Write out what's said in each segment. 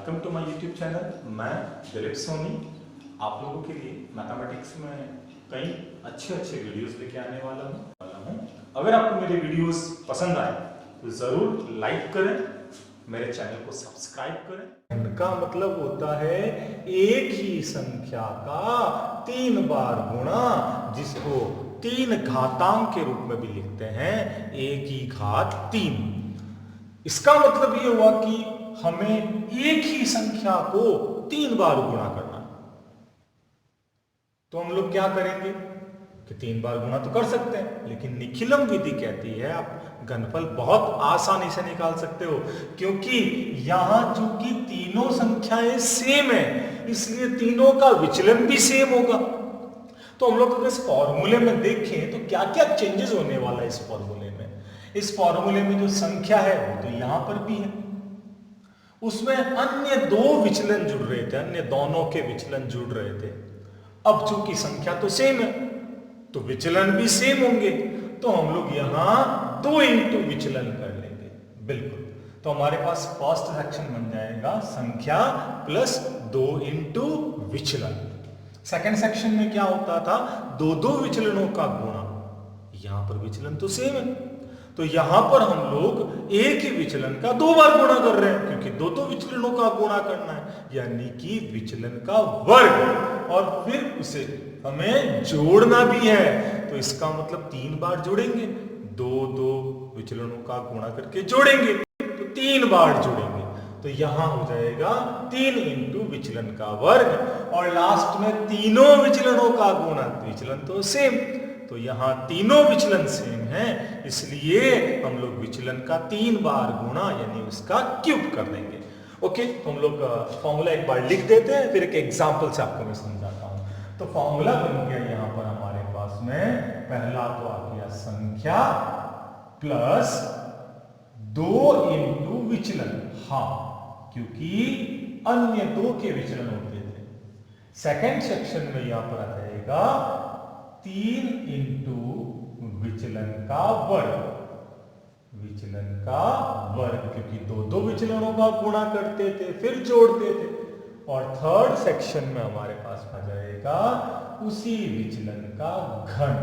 Welcome to my YouTube channel. मैं दिलीप सोनी आप लोगों के लिए मैथमेटिक्स में कई अच्छे वीडियोस लेके आने वाला हूँ। अगर आपको मेरे वीडियोस पसंद आए तो ज़रूर लाइक करें, मेरे चैनल को सब्सक्राइब करें। इनका मतलब होता है एक ही संख्या का 3 बार गुणा, जिसको 3 घातांक के रूप में भी लिखते हैं, एक ही घात 3। इसका मतलब ये हुआ कि हमें एक ही संख्या को 3 बार गुणा करना है। तो हम लोग क्या करेंगे कि 3 बार गुणा तो कर सकते हैं, लेकिन निखिलम विधि कहती है आप घनफल बहुत आसानी से निकाल सकते हो, क्योंकि यहां चूंकि तीनों संख्याएं सेम है, इसलिए तीनों का विचलन भी सेम होगा। तो हम लोग अगर इस फॉर्मूले में देखें तो क्या क्या चेंजेस होने वाला है इस फॉर्मूले में। इस फॉर्मूले में जो संख्या है वो तो यहां पर भी है, उसमें अन्य दो विचलन जुड़ रहे थे, अन्य दोनों के विचलन जुड़ रहे थे। अब चूंकि संख्या तो सेम है तो विचलन भी सेम होंगे, तो हम लोग यहां 2 इंटू विचलन कर लेंगे। बिल्कुल, तो हमारे पास फर्स्ट सेक्शन बन जाएगा संख्या प्लस 2 इंटू विचलन। सेकेंड सेक्शन में क्या होता था, दो विचलनों का गुणा। यहां पर विचलन तो सेम है, तो यहां पर हम लोग एक ही विचलन का 2 बार गुणा कर रहे हैं, क्योंकि दो विचलनों का गुणा करना है, यानी कि विचलन का वर्ग, और फिर उसे हमें जोड़ना भी है। तो इसका मतलब 3 बार जोड़ेंगे, दो विचलनों का गुणा करके जोड़ेंगे तो 3 बार जोड़ेंगे। तो यहां हो जाएगा 3 इंटू विचलन का वर्ग, और लास्ट में तीनों विचलनों का गुणा, विचलन तो सेम, तो यहां तीनों विचलन सेम है, इसलिए हम लोग विचलन का 3 बार गुणा यानी उसका क्यूब कर देंगे। ओके, तो हम लोग फॉर्मूला एक बार लिख देते हैं, फिर एक एग्जांपल से आपको मैं समझाता हूं। तो फॉर्मूला बन गया यहां पर हमारे पास में, पहला तो आ गया संख्या प्लस 2 इंटू विचलन, हाँ क्योंकि अन्य 2 के विचलन होते थे। सेकेंड सेक्शन में यहां पर आ जाएगा 3 इंटू विचलन का वर्ग, विचलन का वर्ग, क्योंकि दो विचलनों का गुणा करते थे फिर जोड़ते थे। और थर्ड सेक्शन में हमारे पास आ जाएगा उसी विचलन का घन,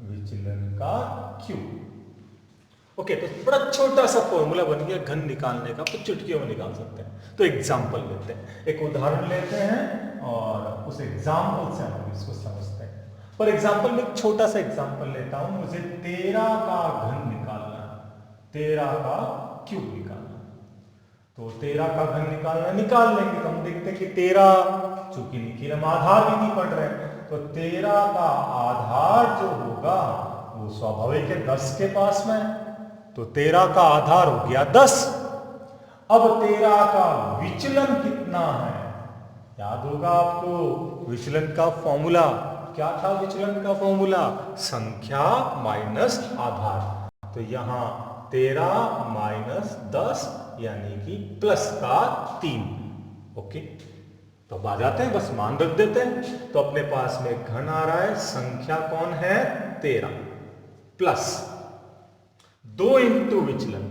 विचलन का क्यूब। ओके, तो बड़ा छोटा सा फॉर्मूला बन गया घन निकालने का, तो चुटकियों में निकाल सकते हैं। तो एग्जाम्पल लेते हैं, एक उदाहरण लेते हैं और उस एग्जाम्पल से हम इसको समझते हैं। फॉर एग्जाम्पल में एक छोटा सा एग्जाम्पल लेता हूं, मुझे 13 का घन निकालना है, 13 का क्यूब निकालना। तो 13 का घन निकाल लेंगे। तो हम देखते हैं कि 13, चूंकि निखिल हम आधार विधि पढ़ रहे हैं, तो 13 का आधार जो होगा वो स्वाभाविक है 10 के पास में, तो 13 का आधार हो गया 10। अब 13 का विचलन कितना है, याद होगा आपको विचलन का फॉर्मूला क्या था। विचलन का फॉर्मूला संख्या माइनस आधार, तो यहां 13 माइनस 10 यानी कि प्लस का 3। ओके, तो अब आ जाते हैं, बस मान रख देते हैं। तो अपने पास में घन आ रहा है, संख्या कौन है 13, प्लस 2 इंटू विचलन,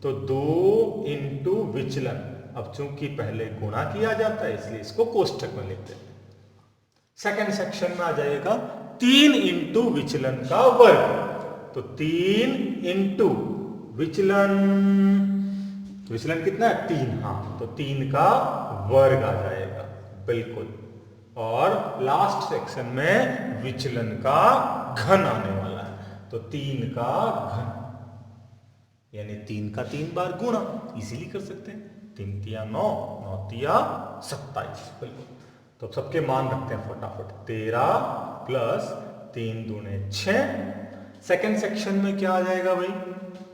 तो 2 इंटू विचलन। अब चूंकि पहले गुणा किया जाता है इसलिए इसको कोष्ठक में लिख देते हैं। सेकेंड सेक्शन में आ जाएगा 3 इंटू विचलन का वर्ग, तो 3 इंटू विचलन, विचलन कितना है 3, हाँ, तो 3 का वर्ग आ जाएगा। बिल्कुल, और लास्ट सेक्शन में विचलन का घन आने वाला है, तो 3 का घन यानी 3 का 3 बार गुणा, इजीली कर सकते हैं। 3 तिया 9, 9 तिया 27। बिल्कुल, तो सबके मान रखते हैं फटाफट। 13 प्लस 3 दूने 6। सेकेंड सेक्शन में क्या आ जाएगा भाई,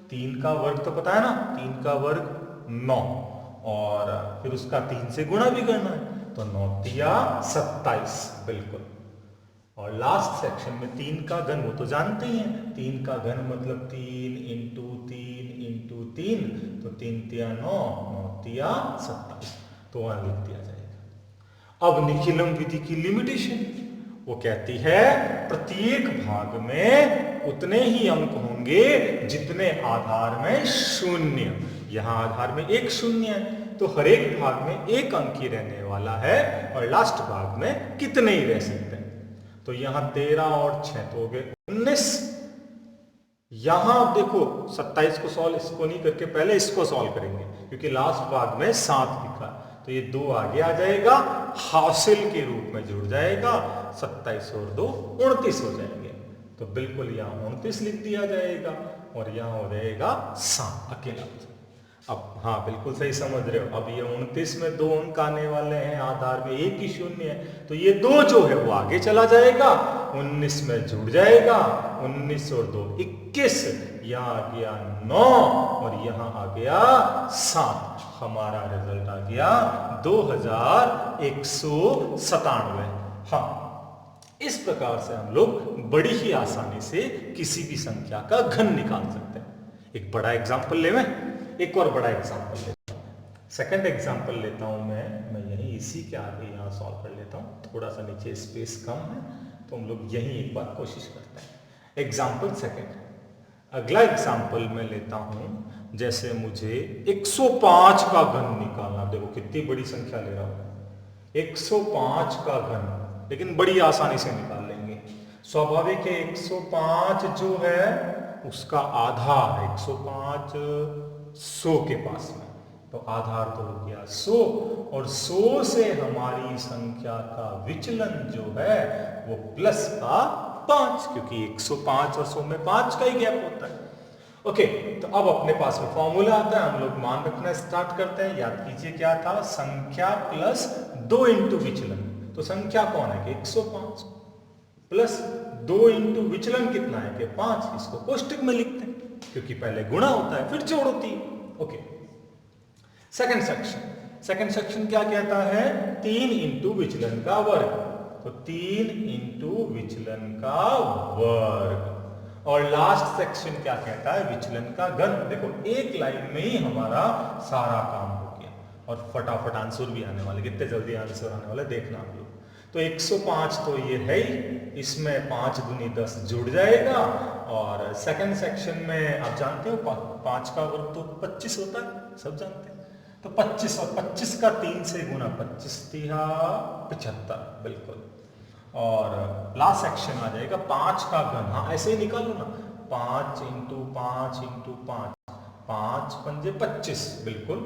3 का वर्ग तो पता है ना, 3 का वर्ग 9, और फिर उसका 3 से गुणा भी करना है, तो 9 तिया 27। बिल्कुल, और लास्ट सेक्शन में 3 का घन, वो तो जानते ही हैं, 3 का घन मतलब 3 इंटू 3 इंटू 3, तो 3 तिया 9, 9 तिया 27, तो वहां लिख दिया जाएगा। अब निखिलम विधि की लिमिटेशन, वो कहती है प्रत्येक भाग में उतने ही अंक होंगे जितने आधार में शून्य। यहां आधार में एक शून्य है, तो हर एक भाग में एक अंक ही रहने वाला है और लास्ट भाग में कितने ही रह सकते हैं। तो यहां 13 और 6 तो हो गए 19। यहां आप देखो 27 को सॉल्व इसको नहीं करके पहले इसको सॉल्व करेंगे क्योंकि लास्ट भाग में 7 लिखा, तो ये 2 आगे आ जाएगा, हासिल के रूप में जुड़ जाएगा, 27 और 2 29 हो जाएंगे। तो बिल्कुल यहाँ 29 लिख दिया जाएगा और यहाँ हो जाएगा 7 अकेला। अब हाँ बिल्कुल सही समझ रहे हो। अब ये 29 में 2 अंक आने वाले हैं, आधार में एक ही शून्य है, तो ये 2 जो है वो आगे चला जाएगा, 19 में जुड़ जाएगा, 19 और 2 21, यहाँ आ गया 9 और यहाँ आ गया 7। हमारा रिजल्ट आ गया 2197। हाँ, इस प्रकार से हम लोग बड़ी ही आसानी से किसी भी संख्या का घन निकाल सकते हैं। एक बड़ा एग्जाम्पल ले, मैं एक और बड़ा एग्जाम्पल लेता हूँ। सेकंड एग्जाम्पल लेता हूँ मैं यहीं इसी के आगे यहाँ सॉल्व कर लेता हूँ। थोड़ा सा नीचे स्पेस कम है तो हम लोग यहीं एक बार कोशिश करते हैं। एग्जाम्पल सेकंड, अगला एग्जाम्पल मैं लेता हूँ। जैसे मुझे 105 का घन निकालना, देखो कितनी बड़ी संख्या ले रहा हूँ, 105 का घन, लेकिन बड़ी आसानी से निकाल लेंगे। स्वाभाविक है 105 जो है उसका आधार 105 100 के पास में, तो आधार तो हो गया 100 और 100 से हमारी संख्या का विचलन जो है वो प्लस का 5, क्योंकि 105 और 100 में 5 का ही गैप होता है। ओके, तो अब अपने पास में फॉर्मूला आता है, हम लोग मान रखना स्टार्ट करते हैं। याद कीजिए क्या था, संख्या प्लस 2 इंटू विचलन। तो संख्या कौन है कि 105 प्लस 2 इंटू विचलन कितना है कि 5। इसको कोष्टक में लिखते हैं क्योंकि पहले गुणा होता है फिर जोड़ होती है। ओके, सेकंड सेक्शन क्या कहता है, 3 इंटू विचलन का वर्ग। तो 3 इंटू विचलन का वर्ग। और लास्ट सेक्शन क्या कहता है, विचलन का घन। देखो एक लाइन में ही हमारा सारा काम हो गया और फटाफट आंसर भी आने वाले, कितने जल्दी आंसर आने वाले देखना आप लोग। तो 105 तो ये है ही, इसमें 5 दूनी 10 जुड़ जाएगा। और सेकंड सेक्शन में आप जानते हो 5 का वर्ग तो 25 होता है, सब जानते हैं। तो 25 और 25 का 3 से गुना, 25 तिहा 75 बिल्कुल। और लास्ट सेक्शन आ जाएगा 5 का घन। हाँ ऐसे ही निकालो ना, 5 इंटू 5 इंटू 5, 5 पंजे 25 बिल्कुल,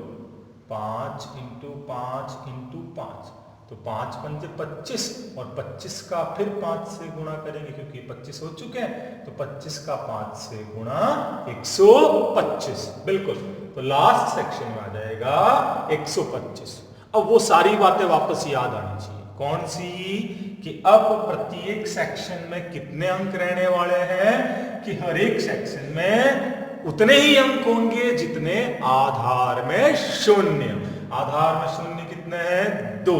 5 इंटू 5 इंटू 5, तो 5 पंजे 25 और 25 का फिर 5 से गुणा करेंगे क्योंकि 25 हो चुके हैं, तो 25 का 5 से गुणा 125 बिल्कुल। तो लास्ट सेक्शन में आ जाएगा 125। अब वो सारी बातें वापस याद आनी चाहिए। कौन सी, कि अब प्रत्येक सेक्शन में कितने अंक रहने वाले हैं, कि हर एक सेक्शन में उतने ही अंक होंगे जितने आधार में शून्य। आधार में शून्य कितने हैं, 2,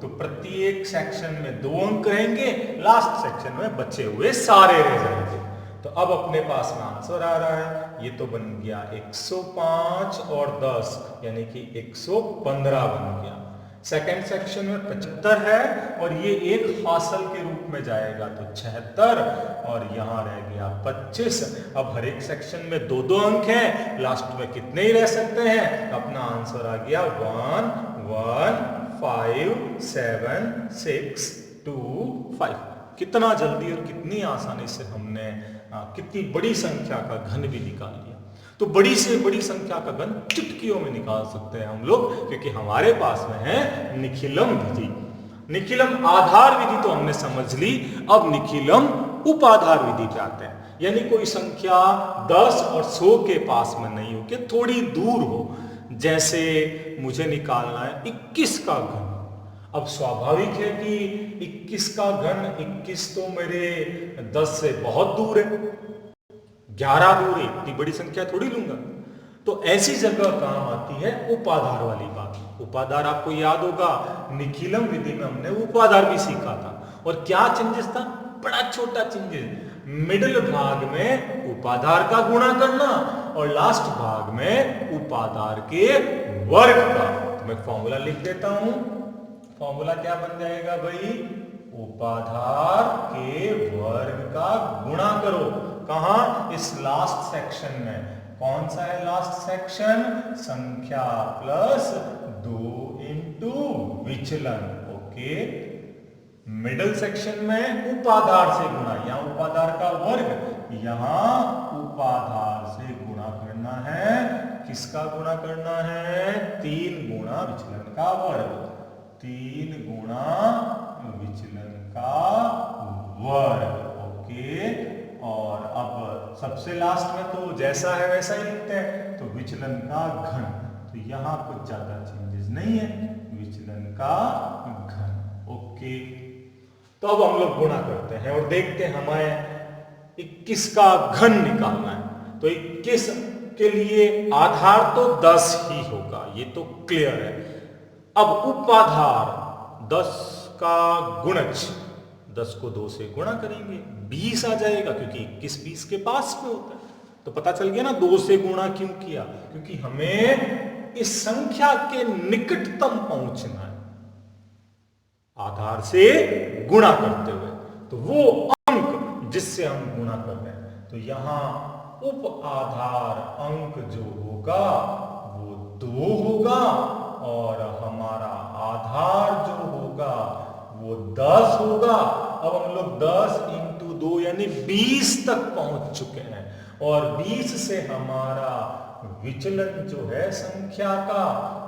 तो प्रत्येक सेक्शन में 2 अंक रहेंगे, लास्ट सेक्शन में बचे हुए सारे रह जाएंगे। तो अब अपने पास में आंसर आ रहा है, ये तो बन गया 105 और 10 यानी कि 115 बन गया। सेकेंड सेक्शन में 75 है और ये एक हासिल के रूप में जाएगा तो 76 और यहां रह गया 25। अब हर एक सेक्शन में 2-2 अंक हैं, लास्ट में कितने ही रह सकते हैं, अपना आंसर आ गया 1 1 5 7 6 2 5। कितना जल्दी और कितनी आसानी से हमने कितनी बड़ी संख्या का घन भी निकाल लिया। तो बड़ी से बड़ी संख्या का घन चुटकियों में निकाल सकते हैं हम लोग, क्योंकि हमारे पास में है निखिलम विधि। निखिलम आधार विधि तो हमने समझ ली, अब निखिलम उपाधार विधि पे आते हैं। यानी कोई संख्या 10 और 100 के पास में नहीं हो, कि थोड़ी दूर हो। जैसे मुझे निकालना है 21 का घन। अब स्वाभाविक है कि 21 का घन, 21 तो मेरे 10 से बहुत दूर है, 11 दूर है, इतनी बड़ी संख्या थोड़ी लूंगा। तो ऐसी जगह काम आती है उपाधार वाली बात। उपाधार आपको याद होगा, निखिलम विधि में हमने उपाधार भी सीखा था। और क्या चेंजेस था, बड़ा छोटा चेंजेस, मिडिल भाग में उपाधार का गुणा करना और लास्ट भाग में उपाधार के वर्ग का। तो मैं फॉर्मूला लिख देता हूं। फॉर्मूला क्या बन जाएगा भाई, उपाधार के वर्ग का गुणा करो। कहां, इस लास्ट सेक्शन में। कौन सा है लास्ट सेक्शन, संख्या प्लस 2 इंटू विचलन। ओके, मिडल सेक्शन में उपाधार से गुणा, यहाँ उपाधार का वर्ग, यहाँ उपाधार से गुणा करना है। किसका गुणा करना है? 3 गुणा विचलन का वर्ग, 3 गुणा विचलन का वर्ग। ओके, और अब सबसे लास्ट में तो जैसा है वैसा ही लिखते हैं, तो विचलन का घन, तो यहां कुछ ज्यादा चेंजेस नहीं है, विचलन का घन। ओके, तो अब हम लोग गुणा करते हैं और देखते हैं हमें 21 का घन निकालना है। तो 21 के लिए आधार तो 10 ही होगा, ये तो क्लियर है। अब उपाधार 10 का गुणज, 10 को 2 से गुणा करेंगे, 20 आ जाएगा, क्योंकि 21 20 के पास में होता है। तो पता चल गया ना 2 से गुणा क्यों किया, क्योंकि हमें इस संख्या के निकटतम पहुंचना है आधार से गुणा करते हुए। तो वो अंक जिससे हम गुणा कर रहे हैं, तो यहां उप आधार अंक जो होगा वो 2 होगा, और हमारा आधार जो होगा वो 10 होगा। अब हम लोग 10 इंटू 2 यानी 20 तक पहुंच चुके हैं, और 20 से हमारा विचलन जो है संख्या का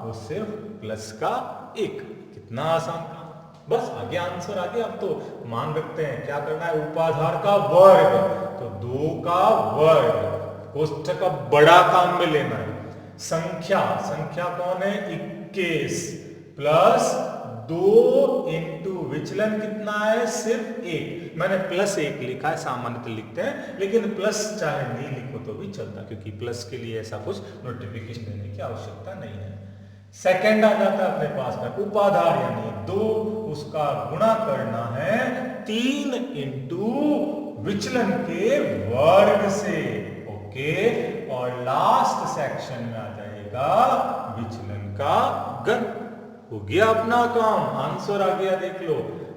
वो सिर्फ प्लस का 1। कितना आसान काम, बस आगे आंसर आ गया। अब तो मान रखते हैं क्या करना है, उपाधार का वर्ग, तो 2 का वर्ग, कोष्ठक का बड़ा काम में लेना है। संख्या कौन है? 21 प्लस 2 इंटू विचलन कितना है? सिर्फ 1। मैंने प्लस 1 लिखा है, सामान्यतः लिखते हैं, लेकिन प्लस चाहे नहीं लिखो तो भी चलता, क्योंकि प्लस के लिए ऐसा कुछ नोटिफिकेशन देने की आवश्यकता नहीं है। सेकंड आ जाता है अपने पास में उपाधार यानी 2, उसका गुणा करना है 3 इंटू विचलन के वर्ग से। ओके, और लास्ट सेक्शन में आ जाएगा विचलन का घन। हो गया अपना काम, आंसर आ गया, देख लो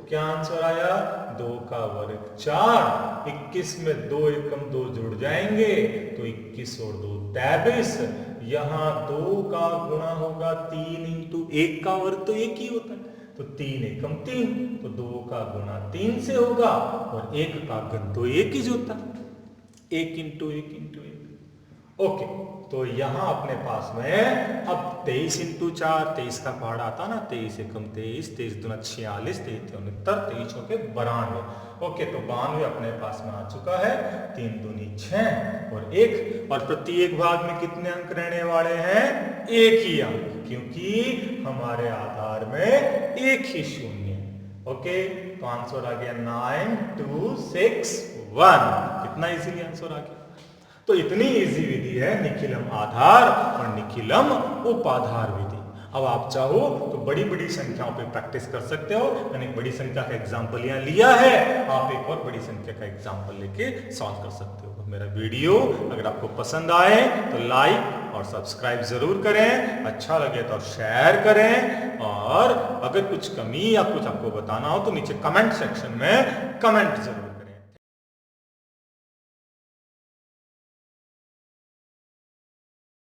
क्या आंसर आया, 2 का वर्ग 4, 21 में 2 एकम 2 जुड़ जाएंगे, तो 21 और 2 23। यहां 2 का गुणा होगा 3 इंटू 1 का वर्ग तो 1 ही होता है, तो 3 एकम 3, तो 2 का गुणा 3 से होगा, और 1 का घन तो 1 ही होता है, 1 इंटू 1 इंटू 1। ओके, तो यहां अपने पास में अब 23 इंटू 4, 23 का पहाड़ आता ना, 23 एकम 23, 23 दूना 46, 23 69, 23 चौके 92। ओके, तो 92 अपने पास में आ चुका है, 3 दूनी 6 और 1, और प्रत्येक भाग में कितने अंक रहने वाले हैं? 1 ही अंक, क्योंकि हमारे आधार में 1 ही शून्य है। ओके, तो आंसर आ गया 9261। कितना इजीली आंसर आ गया। तो इतनी इजी विधि है निखिलम आधार और निखिलम उपाधार विधि। अब आप चाहो तो बड़ी बड़ी संख्याओं पे प्रैक्टिस कर सकते हो। मैंने एक बड़ी संख्या का एग्जाम्पल यहाँ लिया है, आप एक और बड़ी संख्या का एग्जाम्पल लेके सॉल्व कर सकते हो। मेरा वीडियो अगर आपको पसंद आए तो लाइक और सब्सक्राइब जरूर करें, अच्छा लगे तो शेयर करें, और अगर कुछ कमी या कुछ आपको बताना हो तो नीचे कमेंट सेक्शन में कमेंट जरूर